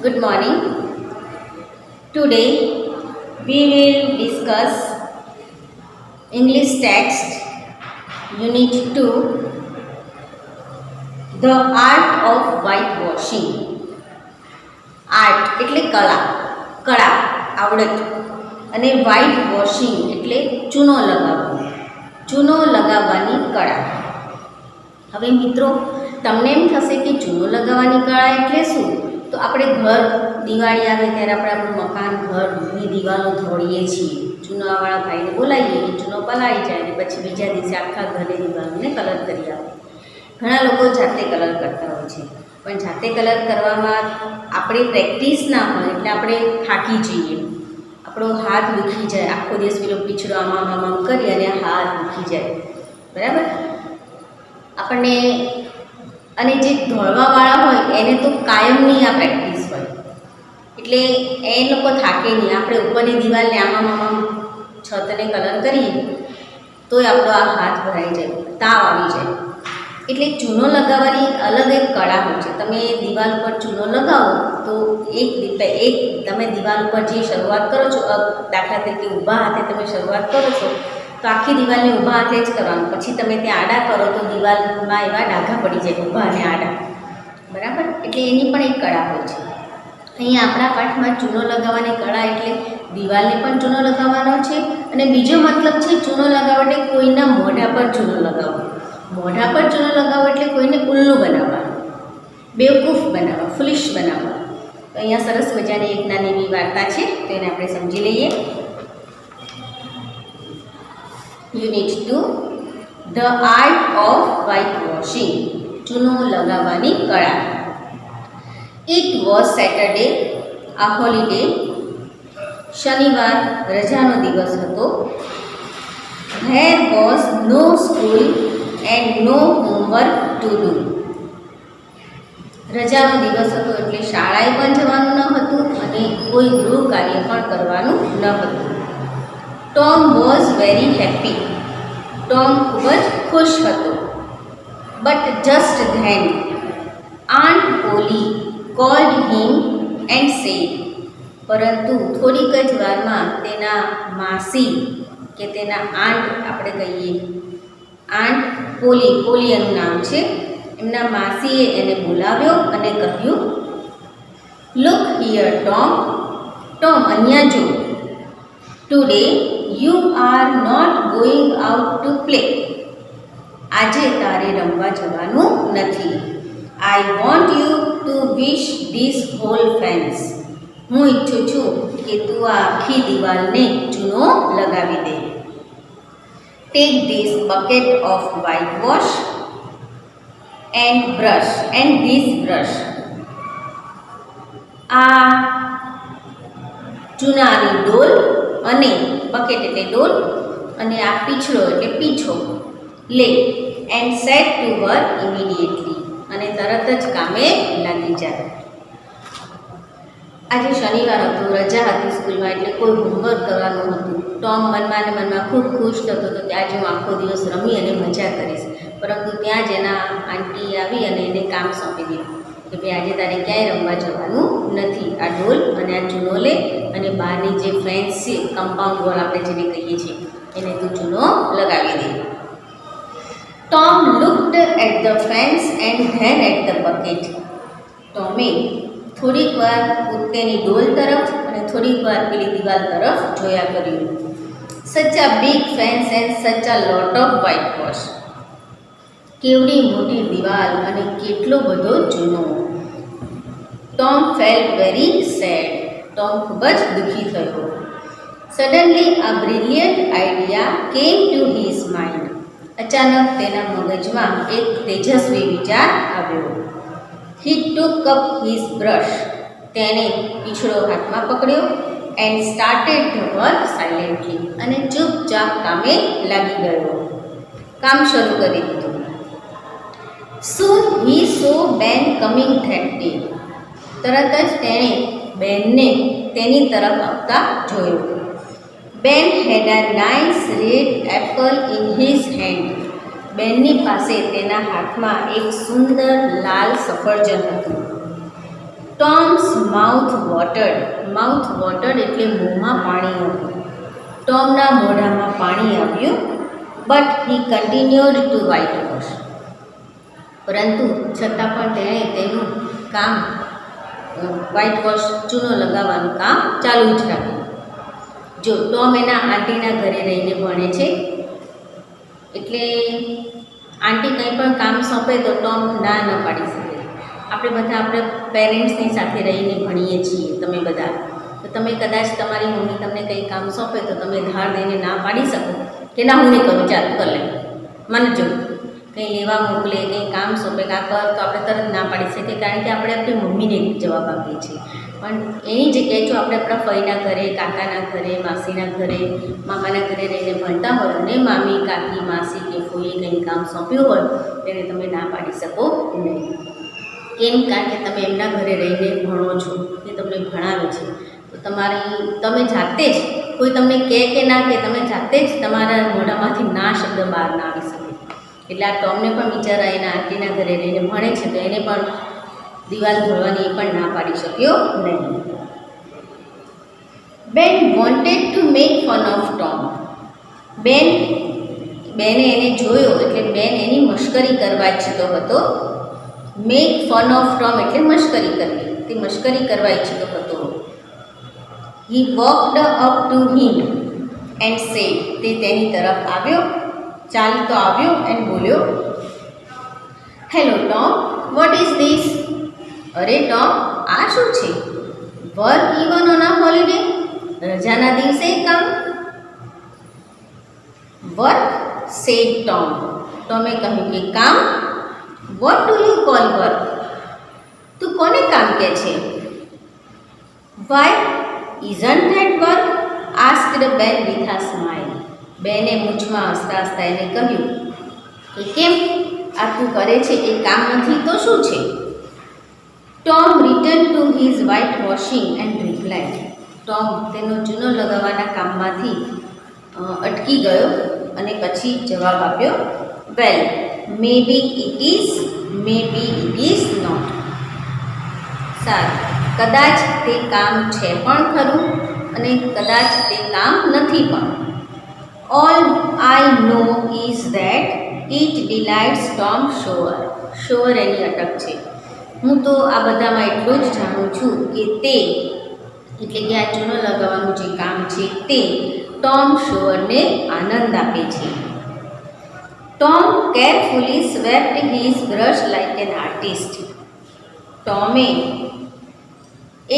Good morning. Today we will discuss English text Unit 2 The Art of Whitewashing. Art એટલે કળા આવડત અને white washing એટલે ચૂનો લગાવવાની કળા. હવે મિત્રો તમને એમ થશે કે ચૂનો લગાવવાની કળા એટલે શું? તો આપણે ઘર દિવાળી આવે ત્યારે આપણે આપણું મકાન ઘરની દિવાલો ધોળીએ છીએ. ચૂનાવાળા ભાઈને બોલાવીએ કે ચૂનો પલાળી જાય અને પછી બીજા દિવસે આખા ઘરની દિવાલોને કલર કરી આવે. ઘણા લોકો જાતે કલર કરતા હોય છે, પણ જાતે કલર કરવામાં આપણી પ્રેક્ટિસ ના હોય એટલે આપણે થાકી જઈએ, આપણો હાથ દુખી જાય, આખો દિવસ પેલો પીછડો આમ કરી અને હાથ દુખી જાય, બરાબર. આપણને અને જે ધોળવાવાળા હોય એને તો કાયમની આ પ્રેક્ટિસ હોય એટલે એ લોકો થાકે નહીં. આપણે ઉપરની દિવાલને આમ છતને કલર કરીએ તોય આપણો આ હાથ ભરાઈ જાય, તાવ આવી જાય. એટલે ચૂનો લગાવવાની અલગ એક કળા હોય છે. તમે દિવાલ ઉપર ચૂનો લગાવો તો એક તમે દિવાલ ઉપર જે શરૂઆત કરો છો, દાખલા તરીકે ઊભા હાથે તમે શરૂઆત કરો છો તો આખી દિવાલને ઊભા હાથે જ કરવાનું. પછી તમે ત્યાં આડા કરો તો દિવાલમાં એવા ડાઘા પડી જાય, ઊભા અને આડા, બરાબર. એટલે એની પણ એક કળા હોય છે. અહીંયા આપણા પાઠમાં ચૂનો લગાવવાની કળા એટલે દિવાલને પણ ચૂનો લગાવવાનો છે, અને બીજો મતલબ છે ચૂનો લગાવવા એટલે કોઈના મોઢા પર ચૂનો લગાવવો. મોઢા પર ચૂનો લગાવો એટલે કોઈને ઉલ્લુ બનાવવાનું, બેવકૂફ બનાવવા, ફુલિશ બનાવવા. તો અહીંયા સરસ મજાની એક નાની એવી વાર્તા છે, તો એને આપણે સમજી લઈએ. Unit 2 the art of whitewashing, ચૂનો લગાવવાની કળા. It was Saturday, a holiday, શનિવાર રજાનો દિવસ હતો. There was no school and no homework to do. રજાનો દિવસ હતો એટલે શાળાએ પણ જવાનું ન હતું અને કોઈ ગૃહ કાર્ય પણ કરવાનું ન હતું. Tom was very happy, Tom ખૂબ જ ખુશ હતો. But just then Aunt Polly called him and said, પરંતુ થોડીક જ વારમાં તેના માસી કે તેના આન્ટ, આપણે કહીએ આન્ટ પોલી એનું નામ છે, એમના માસીએ એને બોલાવ્યો અને કહ્યું, લુક હિયર ટોમ, ટોમ અહીંયા જો, today you are not going out to play, આજે તારે રમવા જવાનું નથી. I want you to wish this whole fence, હું ઈચ્છું છું કે તું આ આખી દિવાલને ચૂનો લગાવી દે. Take this bucket of whitewash and this brush. આ ચૂનાની ડોલ અને બકેટ એટલે ડોલ અને આ પીછડો એટલે પીછો લે. And set to work immediately, અને તરત જ કામે લાગી જાય. આજે શનિવાર હતો, રજા હતી સ્કૂલમાં એટલે કોઈ હોમવર્ક કરવાનું હતું. ટોમ મનમાં ને મનમાં ખૂબ ખુશ થતો હતો કે આજે હું આખો દિવસ રમી અને મજા કરીશ. પરંતુ ત્યાં જ એના આંટી આવી અને એને કામ સોંપી દીધું કે ભાઈ આજે તારે ક્યાંય રમવા જવાનું નથી. આ ડોલ અને આ ચૂનો લે અને બહારની જે ફેન્સ છે, કમ્પાઉન્ડ વોલ આપણે જેને કહીએ છીએ, એને તું ચૂનો લગાવી દે. Tom looked at the fence and then at the bucket. ટોમે થોડીક વાર તેની ડોલ તરફ અને થોડીક વાર પેલી દિવાલ તરફ જોયા કર્યું. સચ a big fence and such a lot of whitewash, કેવડી મોટી દિવાલ અને કેટલો બધો ચૂનો. Tom felt very sad, Tom ખૂબ જ દુઃખી થયો. Suddenly a brilliant idea came to his mind, અચાનક તેના મગજમાં એક તેજસ્વી વિચાર આવ્યો. He took up his brush, તેને પીછડો હાથમાં પકડ્યો. And started the work silently, અને ચૂપચાપ કામે લાગી ગયો, કામ શરૂ કરી દીધું. Soon he saw Ben coming that day, તરત જ તેણે બેનને તેની તરફ આવતા જોયો. Ben had a nice red apple in his hand, બેનની પાસે તેના હાથમાં એક સુંદર લાલ સફરજન હતું. Tom mouth watered. Mouth watered એટલે મોંમાં પાણી આવ્યું. ટોમના મોઢામાં પાણી આવ્યું. But he continued to whitewash. પરંતુ છતાં પણ તેણે તેનું કામ વ્હાઇટ વોશ ચૂનો લગાવવાનું કામ ચાલુ જ રાખ્યું. જો ટોમ એના આંટીના ઘરે રહીને ભણે છે, એટલે આંટી કંઈ પણ કામ સોંપે તો ટોમ ના ન પાડી શકે. આપણે બધા આપણે પેરેન્ટ્સની સાથે રહીને ભણીએ છીએ. તમે બધા તો તમે કદાચ તમારી મમ્મી તમને કંઈ કામ સોંપે તો તમે ધાર દઈને ના પાડી શકો કે ના હું નહીં કરું, ચાલ કર લે. મને જો કંઈ લેવા મોકલે, કંઈ કામ સોંપે કાં કર તો આપણે તરત ના પાડી શકીએ, કારણ કે આપણે આપણી મમ્મીને જવાબ આપીએ છીએ. પણ એની જગ્યાએ જો આપણે આપણા ફઈના ઘરે, કાકાના ઘરે, માસીના ઘરે, મામાના ઘરે રહીને ભણતા હોય અને મામી, કાકી, માસી કે ફોઈએ કંઈ કામ સોંપ્યું હોય તેને તમે ના પાડી શકો નહીં. કેમ? કારણ કે તમે એમના ઘરે રહીને ભણો છો, એ તમને ભણાવે છે. તો તમે જાતે જ કોઈ તમને કહે કે ના કે તમે જાતે જ તમારા મોઢામાંથી ના શબ્દ બહાર ના આવી શકે. એટલે આ ટોમને પણ બિચારા એના આંટીના ઘરે રહીને ભણે છે, તો એને પણ દિવાલ ધોળવાની એ પણ ના પાડી શક્યો નહીં. બેન wanted to make fun of Tom. બેને એને જોયો એટલે બેન એની મશ્કરી કરવા ઈચ્છતો હતો. મેક ફન ઓફ ટોમ એટલે મશ્કરી કરવી. તે મશ્કરી કરવા ઈચ્છતો હતો. He walked up to him and said. તે તેની તરફ આવ્યો, ચાલતો આવ્યો એન્ડ બોલ્યો, hello Tom, what is this? અરે ટોમ, આ શું છે? Work even on a holiday? રજાના દિવસે કામ? વર્ક? Sad Tom. ટોમે કહ્યું કે કામ? What do you call work? તું કોને કામ કહે છે? Why isn't that work? Asked Ben with a smile. બેને મૂછમાં હસતા હસતા એને કહ્યું કે કેમ આ તું કરે છે એ કામ નથી તો શું છે? Tom return to his white washing and replied. Tom તેનો ચૂનો લગાવવાના કામમાંથી અટકી ગયો અને પછી જવાબ આપ્યો, well maybe it is, maybe it is not. સારું, કદાચ તે કામ છે પણ ખરું અને કદાચ તે કામ નથી પણ. All I know is that it delights Tom Sawyer. Sawyer એની અટક છે. હું તો આ બધામાં એટલું જ જાણું છું કે તે એટલે કે આ ચૂનો લગાવવાનું જે કામ છે તે ટોમ શોરને આનંદ આપે છે. Tom carefully swept his brush like an artist. ટોમે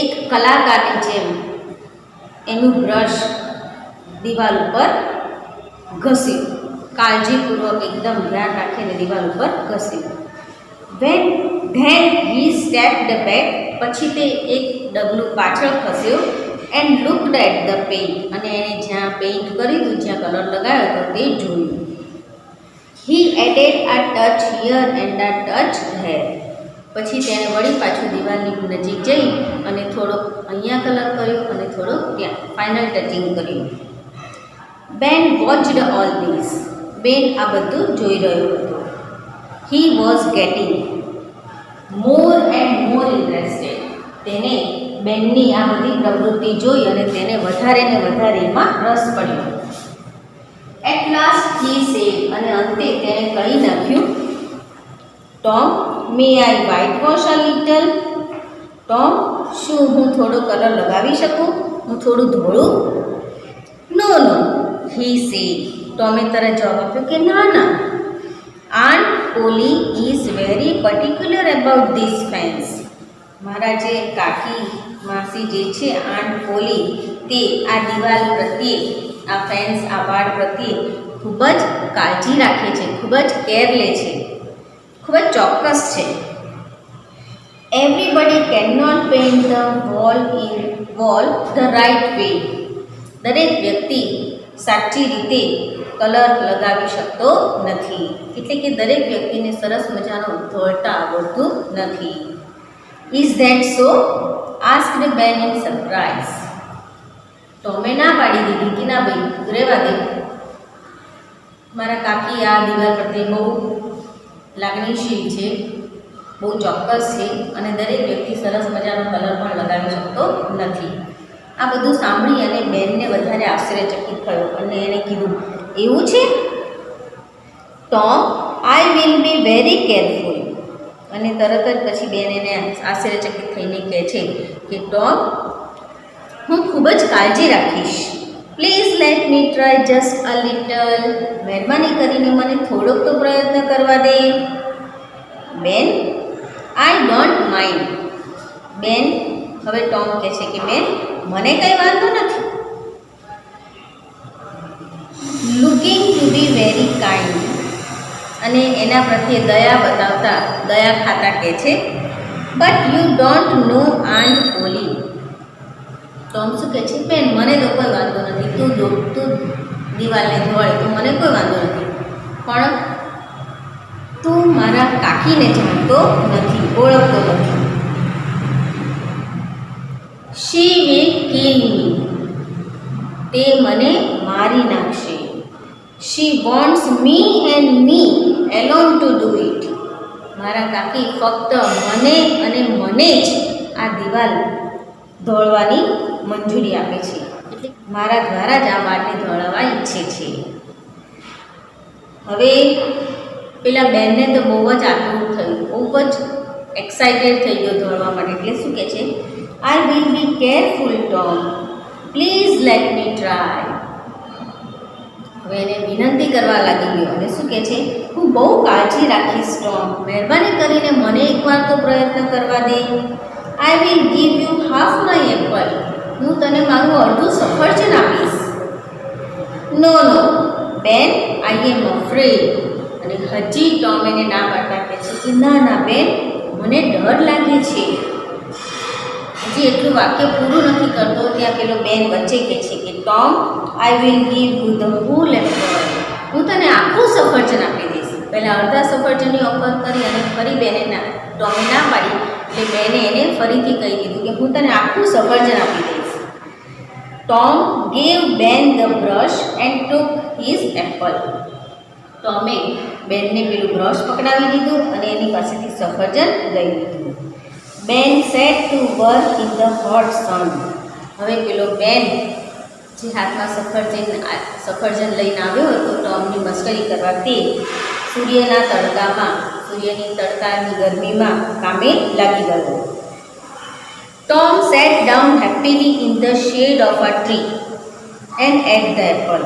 એક કલાકારની જેમ એનું બ્રશ દિવાલ ઉપર ઘસ્યું. કાળજીપૂર્વક એકદમ ધ્યાન રાખીને દિવાલ ઉપર ઘસ્યું. Then he stepped back. પછી તે એક ડગલું પાછળ ખસ્યો and looked at the paint. અને એણે જ્યાં પેઇન્ટ કર્યું હતું, જ્યાં કલર લગાવ્યો હતો તે જોયું. He added a touch here and a touch there. પછી તેણે વળી પાછું દિવાલની નજીક જઈ અને થોડોક અહીંયા કલર કર્યો અને થોડોક ત્યાં ફાઇનલ ટચિંગ કર્યું. બેન વોચડ ઓલ ધીસ. બેન આ બધું જોઈ રહ્યો હતો. He was gating more and more interested. તેને બેનની આ બધી પ્રવૃત્તિ જોઈ અને તેને વધારે ને વધારે એમાં રસ પડ્યો. At last he said. અને અંતે તેણે કહી નાખ્યું, Tom may I whitewash a little? Tom, શું હું થોડો કલર લગાવી શકું? હું થોડું ધોળું? નો નો હી સેડ. ટોમે તરત જવાબ આપ્યો કે ના ના. Aunt Polly is very particular about this fence. મારા જે કાકી માસી જે છે આન્ટ પોલી, તે આ દિવાલ પ્રત્યે, આ ફેન્સ, આ વાડ પ્રત્યે ખૂબ જ કાળજી રાખે છે, ખૂબ જ કેર લે છે, ખૂબ જ ચોક્કસ છે. Everybody can not paint the wall the right way. દરેક વ્યક્તિ સાચી રીતે કલર લગાવી શકતો નથી. એટલે કે દરેક વ્યક્તિને સરસ મજાનો ધોળતા આવડતું નથી. Is that so? આસ્ક્ડ બેન ઇન સરપ્રાઇઝ. ટોમે ના પાડી દીધી કે ના ભાઈ રહેવા દે, મારા કાકી આ દિવાલ પ્રત્યે બહુ લાગણીશીલ છે, બહુ ચોક્કસ છે અને દરેક વ્યક્તિ સરસ મજાનો કલર પણ લગાવી નથી. આ બધું સાંભળી અને બેનને વધારે આશ્ચર્યચકિત થયો અને એણે કીધું, એવું છે Tom, I will be very careful. અને તરત જ પછી બેન એને આશ્ચર્યચકિત થઈને કહે છે કે ટોમ, હું ખૂબ જ કાળજી રાખીશ. Please let me try just a little. મહેરબાની કરીને મને થોડોક તો પ્રયત્ન કરવા દે. બેન, આઈ ડોન્ટ માઇન્ડ. બેન, હવે ટોમ કહે છે કે બેન, મને કંઈ વાંધો નથી. Looking to be very kind. અને એના પ્રત્યે દયા બતાવતા, દયા ખાતા કહે છે, but you don't know Aunt Polly. Tom શું કહે છે, બેન મને તો કોઈ વાંધો નથી, તું દિવાલને ધોળે તો મને કોઈ વાંધો નથી, પણ તું મારા કાકીને જાણતો નથી, ઓળખતો નથી. She will kill me. તે મને મારી નાખશે. She wants me and me alone to do it. મારા કાકી ફક્ત મને અને મને જ આ દિવાલ ધોળવાની મંજૂરી આપે છે, એટલે મારા દ્વારા જ આ વાળને ધોળાવવા ઈચ્છે છે. હવે પેલા બેનને તો બહુ જ આતુર થયું, બહુ જ એક્સાઇટેડ થઈ ગયો ધોળવા માટે. એટલે શું કહે છે, I will be careful Tom, please let me try. હવે એને વિનંતી કરવા લાગી ગયો અને શું કહે છે, હું બહુ કાળજી રાખીશ ટોમ, મહેરબાની કરીને મને એકવાર તો પ્રયત્ન કરવા દે. I will give you half my apple. હું તને મારું અડધું સફરજન આપીશ. નો નો બેન, આઈ એમ અફ્રેડ. અને હજી ટોમ એને ના પાડતા કહે છે કે ના ના બેન, મને ડર લાગે છે. હજી એટલું વાક્ય પૂરું નથી કરતો ત્યાં પેલો બેન વચ્ચે કહે છે કે Tom, I will give you the whole apple. હું તને આખું સફરજન આપી દઈશ. પહેલાં અડધા સફરજનની ઓફર કરી અને ફરી બેને ટોમે ના પાડી, એટલે બેને એને ફરીથી કહી દીધું કે હું તને આખું સફરજન આપી દઈશ. Tom gave Ben the brush and took his apple. ટોમે બેનને પેલું બ્રશ પકડાવી દીધું અને એની પાસેથી સફરજન લઈ લીધું. બેન set to work in the hot sun. હવે પેલો બેન જે હાથમાં સફરજન લઈને આવ્યો હતો ટોમની મસ્કરી કરવા, તે સૂર્યના તડકામાં, સૂર્યની તડકાની ગરમીમાં કામે લાગી ગયો. Tom sat down happily in the shade of a tree and ate the apple.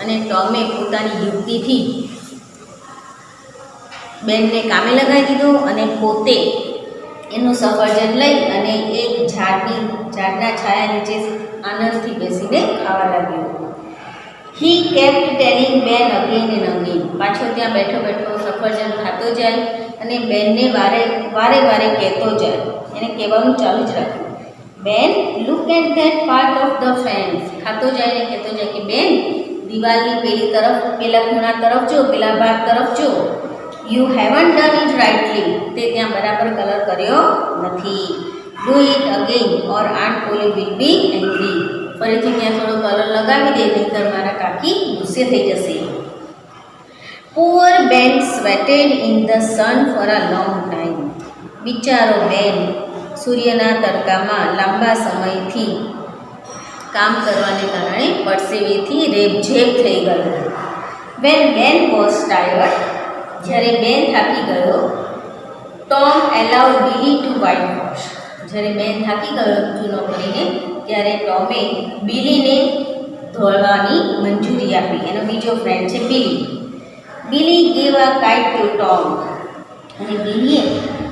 અને ટોમે પોતાની યુક્તિથી બેનને કામે લગાવી દીધો અને પોતે એનું સફરજન લઈ અને એક ઝાડના છાયા નીચે આનંદથી બેસીને ખાવા લાગ્યો. હી કેપ્ટ ટેલિંગ બેન અગેન એન્ડ અગેન. પાછો ત્યાં બેઠો બેઠો સફરજન ખાતો જાય અને બેનને વારે કહેતો જાય. એને કહેવાનું ચાલુ જ રાખ્યું, Ben look at that part of the fence. ખાતો જાય ને કહેતો જાય કે બેન, દિવાલની પેલી તરફ, પેલા ખૂણા તરફ જો, પેલા ભાગ તરફ જો. You haven't done it rightly. તે ત્યાં બરાબર કલર કર્યો નથી. Do it again or Aunt Polly will be angry. ફરીથી ત્યાં થોડો કલર લગાવી દે, નહીંતર મારા કાકી ગુસ્સે થઈ જશે. Poor Ben sweated in the sun for a long time. બિચારો બેન સૂર્યના તડકામાં લાંબા સમયથી કામ કરવાને કારણે પરસેવેથી રેબઝેબ થઈ ગયો. વેન બેન વોઝ ટાયર્ડ. જ્યારે બેન થાકી ગયો, ટોમ એલાઉડ બિલી ટુ વ્હાઇટ વોશ. જ્યારે બેન થાકી ગયો ચૂનો કરીને, ત્યારે ટોમે બિલીને ધોળવાની મંજૂરી આપી. એનો બીજો ફ્રેન્ડ છે Billy. Billy gave a kite to Tom. અને બિલીએ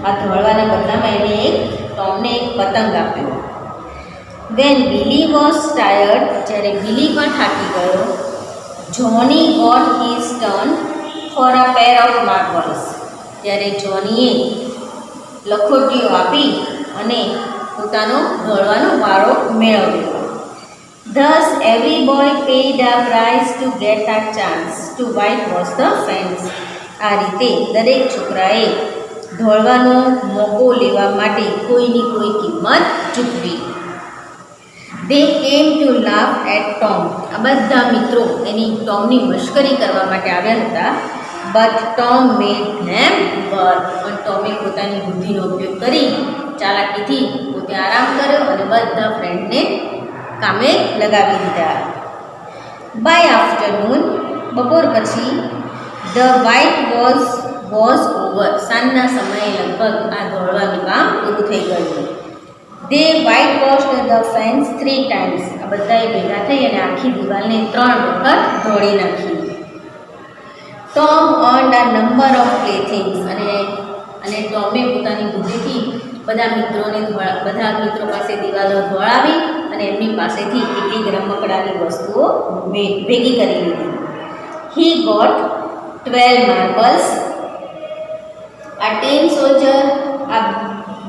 આ ધોળવાના બદલામાં એને ટોમને એક પતંગ આપ્યો. When Billy was tired. જ્યારે બિલી પણ થાકી ગયો, Johnny got his turn for a pair of marbles. ત્યારે જોનીએ લખોટીઓ આપી અને પોતાનો ધોળવાનો વારો મેળવ્યો. Thus every boy paid a price to get a chance to whitewash the fence. આ રીતે દરેક છોકરાએ ધોળવાનો મોકો લેવા માટે કોઈની કોઈ કિંમત ચૂકવી. They came to laugh at Tom. આ બધા મિત્રો એની ટોમની મશ્કરી કરવા માટે આવ્યા હતા. But Tom made them work. પણ ટોમે પોતાની બુદ્ધિનો ઉપયોગ કરી ચાલાકીથી પોતે આરામ કર્યો અને બધા ફ્રેન્ડને કામે લગાવી દીધા. બાય આફ્ટરનૂન, બપોર પછી, ધ વ્હાઇટ વોઝ ઓવર, સાંજના સમયે લગભગ આ દોડવાનું કામ પૂરું થઈ ગયું. They whitewashed the fence 3 times, આ બધાએ ભેગા થઈ અને આખી દિવાલને 3 વખત ધોળી નાખી. Tom earned a number of playthings, અને ટોમે પોતાની બુદ્ધિથી બધા મિત્રો પાસે દિવાલો ધોળાવી અને એમની પાસેથી કેટલીક રમકડાની વસ્તુઓ ભેગી કરી લીધી. He got 12 marbles, a tin soldier, a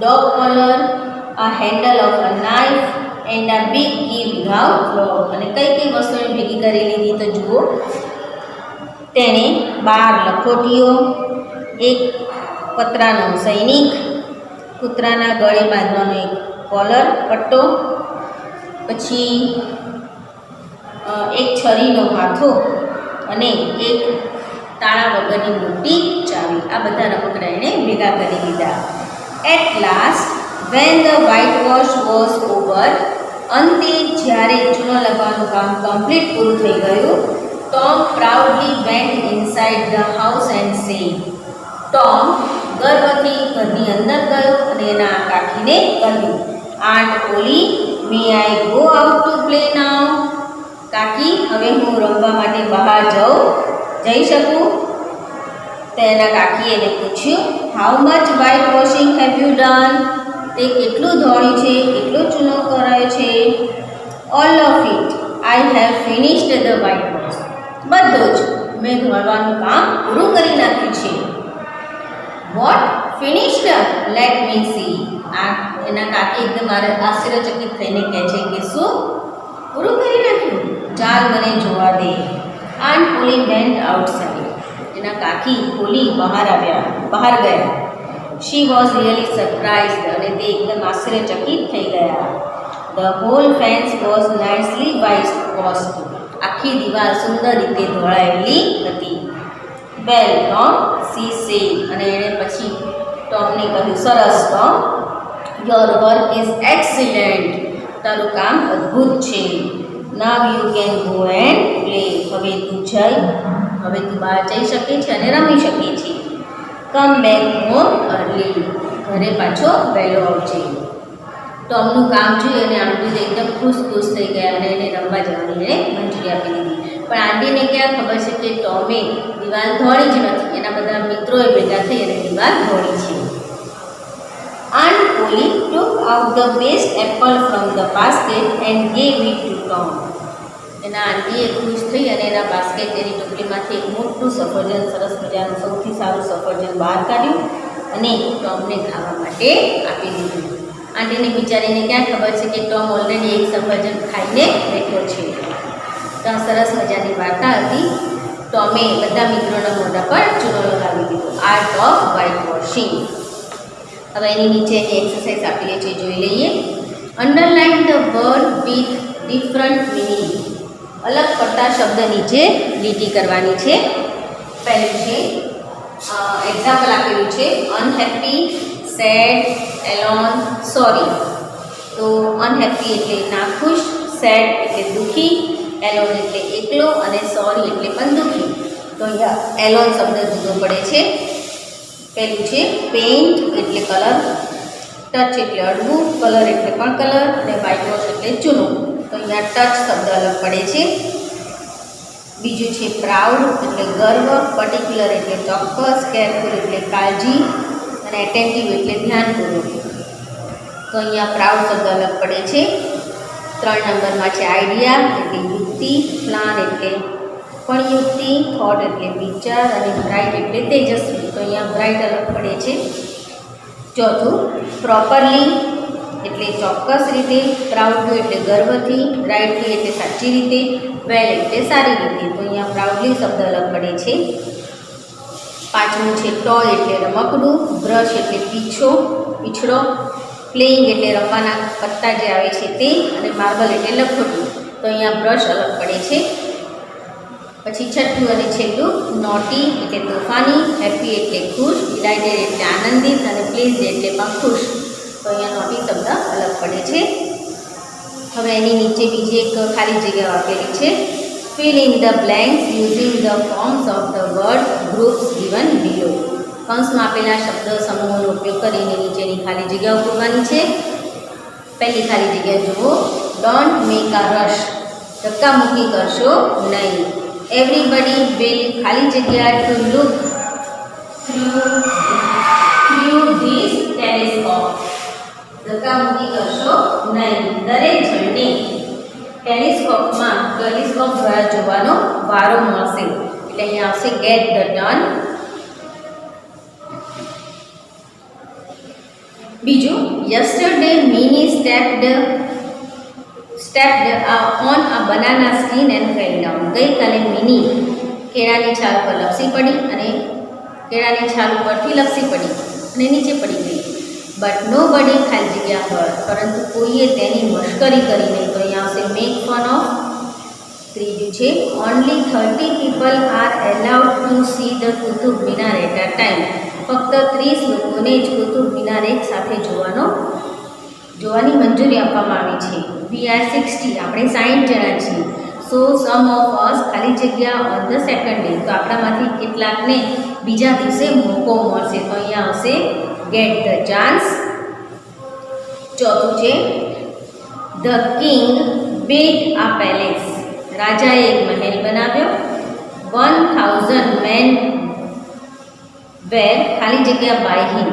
dog collar, a handle of a knife and a big key without lock. અને કઈ વસ્તુઓ ભેગી કરી લીધી તો જુઓ, તેણે 12 લખોટીઓ, એક પતરાનો સૈનિક, કૂતરાના ગળે બાંધવાનો એક કોલર પટ્ટો, પછી એક છરીનો હાથો અને એક તાળા વગરની મોટી ચાવી. આ બધા રમકડા એણે ભેગા કરી લીધા. At last when the whitewash was over, અંતે જ્યારે ચૂનો લગાવવાનું કામ કમ્પ્લીટ પૂરું થઈ ગયું, Tom proudly went inside the house and said, Tom ગર્વથી ઘરની અંદર ગયો અને એના કાકીને કહ્યું, Aunt Polly, may I go out to play now? કાકી, હવે હું રમવા માટે બહાર જઈ શકું? તો એના કાકીએ એને પૂછ્યું, how much whitewashing have you done? તે કેટલું ધોળ્યું છે, કેટલો ચૂનો કરાયો છે? All of it, I have finished the whitewash, બધો જ મેં ધોળવાનું કામ પૂરું કરી નાખ્યું છે. What finished? Let me see. એના કાકી એકદમ આશ્ચર્યચકિત થઈને કહે છે કે શું પૂરું કરી નાખ્યું? ચાલ મને જોવા દે. આન્ટ પોલી વેન્ટ આઉટસાઇડ, એના કાકી પોલી બહાર ગયા. શી વોઝ રિયલી સરપ્રાઇઝડ, અને તે એકદમ આશ્ચર્યચકિત થઈ ગયા. The whole fence was nicely washed, આખી દિવાલ સુંદર રીતે ધોળાયેલી હતી. વેલ ટોમ, સી સેડ, અને એણે પછી ટોમને કહ્યું, સરસ Tom, your work is excellent, તારું કામ અદ્ભુત છે. Now you can go and play, હવે તું બહાર જઈ શકે છે અને રમી શકે છે. કમ બેક હોમ અર્લી, ઘરે પાછો વહેલો આવજે. ટોમનું કામ જોઈ અને આંટી એકદમ ખુશ થઈ ગયા અને એને રમવા જવાની એને મંજૂરી આપી દીધી. પણ આંટીને ક્યાં ખબર છે કે ટોમે દિવાલ ધોળી જ નથી, એના બધા મિત્રોએ ભેગા થઈ અને દિવાલ ધોળી છે. Aunt Polly took out the best apple from the basket and gave it to Tom. એના આંટીએ ખુશ થઈ અને એના બાસ્કેટ, એની ટોપલીમાંથી એક મોટું સફરજન, સરસ મજાનું સૌથી સારું સફરજન બહાર કાઢ્યું અને ટોમને ખાવા માટે આપી દીધું. આંટીને બિચારીને ક્યાં ખબર છે કે ટોમ ઓલરેડી એક સફરજન ખાઈને બેઠો છે. તો આ સરસ મજાની વાર્તા હતી. ટોમે બધા મિત્રોના મોઢા પર ચૂનો લગાવી દીધો. Art of white washing. હવે એની નીચે એક્સરસાઇઝ આપેલી છે, જોઈ લઈએ. Underline the word with different meaning, અલગ પડતા શબ્દ નીચે લીટી કરવાની છે. પહેલું છે એક્ઝામ્પલ આપેલું છે, અનહેપી, સેડ, એલોન, સોરી. તો અનહેપી એટલે નાખુશ, સેડ એટલે દુઃખી, એલોન એટલે એકલો અને સોરી એટલે પણ દુઃખી. તો અહીંયા એલોન શબ્દ જુદો પડે છે. પહેલું છે પેઇન્ટ એટલે કલર, ટચ એટલે અડવું, કલર એટલે પણ કલર, અને વ્હાઇટ વોશ એટલે ચૂનો. તો અહીંયા ટચ શબ્દ અલગ પડે છે. બીજું છે પ્રાઉડ એટલે ગર્વ, પર્ટિક્યુલર એટલે ચોક્કસ, કેરફુલ એટલે કાળજી, અને એટેન્ટિવ એટલે ધ્યાનપૂર્વક. તો અહીંયા પ્રાઉડ શબ્દ અલગ પડે છે. 3 નંબરમાં છે આઈડિયા એટલે યુક્તિ, પ્લાન એટલે પણ યુક્તિ, થોટ એટલે વિચાર, અને બ્રાઇટ એટલે તેજસ્વી. તો અહીંયા બ્રાઇટ અલગ પડે છે. ચોથું પ્રોપરલી એટલે ચોક્કસ રીતે, પ્રાઉડલી એટલે ગર્વથી, રાઇટલી એટલે સાચી રીતે, વેલ એટલે સારી રીતે. તો અહીંયા પ્રાઉડલી શબ્દ અલગ પડે છે. પાંચમું છે ટોય એટલે રમકડું, બ્રશ એટલે પીછડો, પ્લેઇંગ એટલે રમવાના પત્તા જે આવે છે તે, અને માર્બલ એટલે લખોટું. તો અહીંયા બ્રશ અલગ પડે છે. પછી છઠ્ઠું અને છેલ્લું નોટી એટલે તોફાની, હેપી એટલે ખુશ, ડિલાઇટેડ એટલે આનંદિત, અને પ્લીઝ એટલે પણ ખુશ. તો અહીંયા નોટી શબ્દ અલગ પડે છે. હવે એની નીચે બીજી એક ખાલી જગ્યાઓ આપેલી છે. Fill in the blanks using the forms of the word groups given below. કૌંસમાં આપેલા શબ્દ સમૂહોનો ઉપયોગ કરીને નીચેની ખાલી જગ્યાઓ પૂરવાની છે. પહેલી ખાલી જગ્યા જુઓ. Don't make a rush. ધક્કામુક્કી કરશો નહીં. એવરીબડી વિલ ખાલી જગ્યા to look through this telescope. ધક્કામુક્કી કરશો નહીં. દરેક જણને ટેલિસ્કોપ દ્વારા જોવાનો વારો મળશે. એટલે અહીંયા આવશે ગેટ ધ ટર્ન. બીજું, yesterday mini stepped on a banana skin and fell down. ગઈકાલે મિની કેળાની છાલ પર લપસી પડી અને કેળાની છાલ ઉપરથી લપસી પડી અને નીચે પડી ગઈ. બટ નો બડી ખાલી જગ્યા પર, પરંતુ કોઈએ તેની મશ્કરી કરી નહીં. તો અહીંયા આવશે મેક ફન ઓફ. ત્રીજું છે, only 30 people are allowed to see the Qutub Minar at a time. ફક્ત 30 લોકોને જ કુતુબ મિનાર એક સાથે જોવાની મંજૂરી આપવામાં આવી છે. વી આર 60, આપણે 60 જણા છીએ. સો સમ ઓફ અસ ખાલી જગ્યા ઓન ધ સેકન્ડ ડે. તો આપણામાંથી કેટલાકને બીજા દિવસે મોકો મળશે. તો અહીંયા આવશે ગેટ ધ ચાન્સ. ચોથું છે, the king built a palace. રાજાએ એક મહેલ બનાવ્યો. 1000 મેન વેર ખાલી જગ્યા બાય હિમ.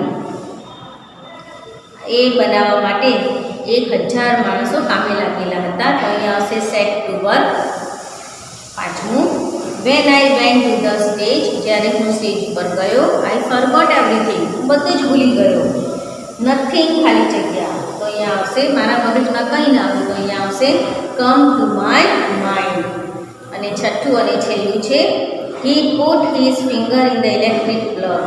એ બનાવવા માટે 1000 માણસો કામે લાગેલા હતા. તો અહીંયા આવશે સેટ ટુ વર્ક. પાંચમું, when I went to the stage. જ્યારે હું સ્ટેજ પર ગયો, આઈ ફોરગોટ એવરીથિંગ. બધું જ ભૂલી ગયો. નથિંગ ખાલી જગ્યા. તો અહીંયા આવશે, મારા મગજમાં કંઈ ના આવ્યું. તો અહીંયા આવશે કમ ટુ માય માઇન્ડ. અને છઠ્ઠું અને છેલ્લું છે, હી put his finger in the electric plug.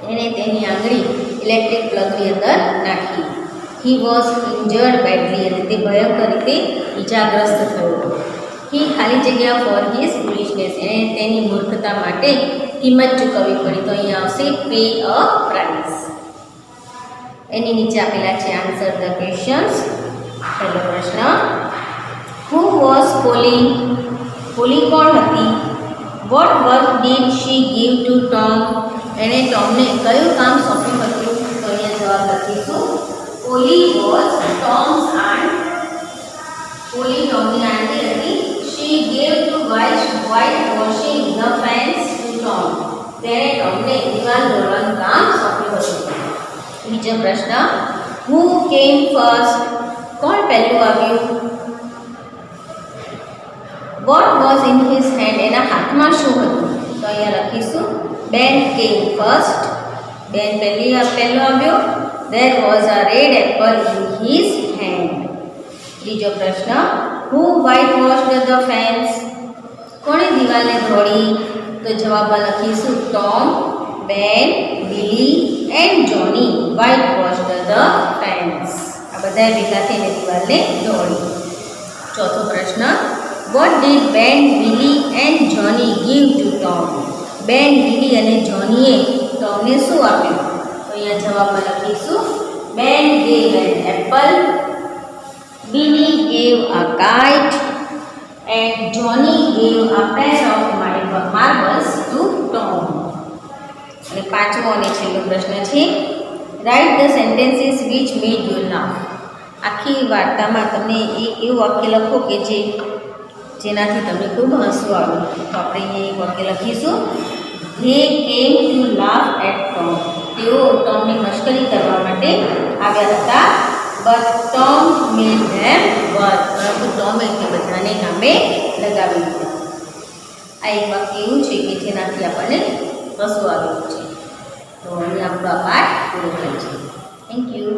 એણે તેની આંગળી ઇલેક્ટ્રિક પ્લગની અંદર નાખી. He was injured badly. અને તે ભયંકર રીતે ઈજાગ્રસ્ત થયો. હી ખાલી જગ્યા ફોર હિઝ ફૂલિશનેસ. એણે તેની મૂર્ખતા માટે કિંમત ચૂકવવી પડી. તો અહીંયા આવશે પે અ પ્રાઇસ. એની નીચે આપેલા છે આન્સર ધ ક્વેશ્ચન્સ. પહેલો પ્રશ્ન, હુ વોઝ પોલી. પોલી કોણ હતી? What work did she give to Tom. એણે ટોમને કયું કામ સોંપ્યું હતું? તો અહીંયા જવાબ લખીશું. Polly was Tom's aunt. Polly ટોમની આંટી હતી. She gave to white washing the fence to Tom. તેણે ટોમને દિવાલ દોરવાનું કામ સોંપ્યું હતું. બીજો પ્રશ્ન, હુ કેમ ફર્સ્ટ. કોણ પહેલું આવ્યું? What was in his hand. એના હાથમાં શું હતું? તો અહીંયા લખીશું બેન કેમ ફર્સ્ટ. બેન પહેલો આવ્યો. There was a red apple in his hand. ત્રીજો પ્રશ્ન, who whitewashed the fence. કોણે દિવાલને ધોળી? તો જવાબમાં લખીશું Tom, Ben, Billy and Johnny whitewashed the fence. આ બધાએ ભેગા થઈને દિવાલને ધોળી. ચોથો પ્રશ્ન, what did Ben, Billy and Johnny give to Tom. Ben, Billy અને જોનીએ ટોમને શું આપ્યું? તો અહીંયા જવાબમાં લખીશું Ben gave an apple, Billy gave a kite and Johnny gave a pair of marbles to Tom. અને પાંચમો અને છેલ્લો પ્રશ્ન છે, write the sentences which made you laugh. આખી વાર્તામાં તમને એક એવું વાક્ય લખો કે જેનાથી તમને ખૂબ હસવું આવ્યું. તો આપણે અહીંયા એક વાક્ય લખીશું, they came to laugh at Tom. તેઓ ટોમની મશ્કરી કરવા માટે આવ્યા હતા. But Tom made them work. પરંતુ ટોમે તે બધાને કામે લગાવી દીધા. આ એક વાક્ય એવું છે કે જેનાથી આપણને હસવું આવ્યું છે. તો અહીં આપણો આ પાઠ પૂરો થાય છે. Thank you.